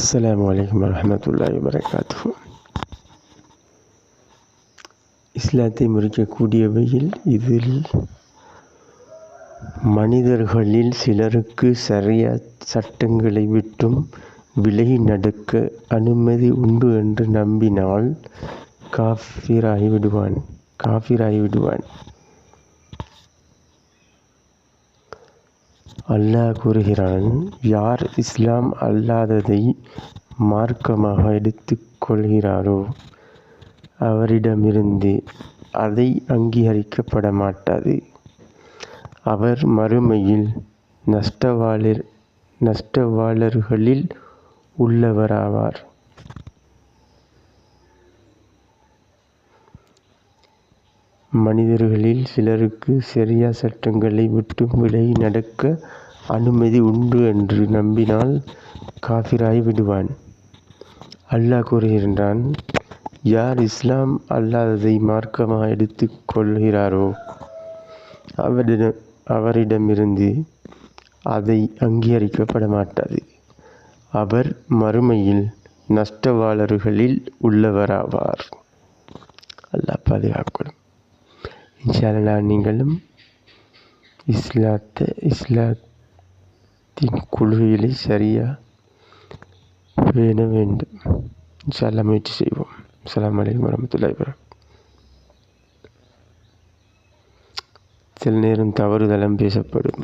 அஸ்ஸலாமு அலைக்கும் வரஹ்மத்துல்லாஹி வபரகாத்துஹு. இஸ்லாத்தை முறிக்கக்கூடியவையில் இதில் மனிதர்களில் சிலருக்கு ஷரியத் சட்டங்களை விட்டும் விலகி நடக்க அனுமதி உண்டு என்று நம்பினால் காஃபிராகிவிடுவான். அல்லாஹ் கூறுகிறான், யார் இஸ்லாம் அல்லாததை மார்க்கமாக எடுத்துக் கொள்கிறாரோ அவரிடமிருந்து அதை அங்கீகரிக்கப்பட மாட்டாது. அவர் மறுமையில் நஷ்டவாளர்களில் உள்ளவராவார். மனிதர்களில் சிலருக்கு ஷரியா சட்டங்களை விட்டு விலகி நடக்க அனுமதி உண்டு என்று நம்பினால் காஃபிராகி விடுவான். அல்லாஹ் கூறுகின்றான், யார் இஸ்லாம் அல்லாததை மார்க்கமாக எடுத்துக் கொள்கிறாரோ அவரிடமிருந்து அதை அங்கீகரிக்கப்பட மாட்டாது. அவர் மறுமையில் நஷ்டவாளர்களில் உள்ளவராவார். அல்லாஹ் பாதுகாக்கணும். இன்ஷா அல்லாஹ் நீங்களும் இஸ்லாத்தின் கொள்கைகளை சரியாக பேண வேண்டும். இன்ஷா அல்லாஹ் முயற்சி செய்வோம். அஸ்ஸலாமு அலைக்கும் வரஹ்மத்துல்லாஹி வபரகாத்துஹு. சில நேரம் தவறுதலும் பேசப்படும்.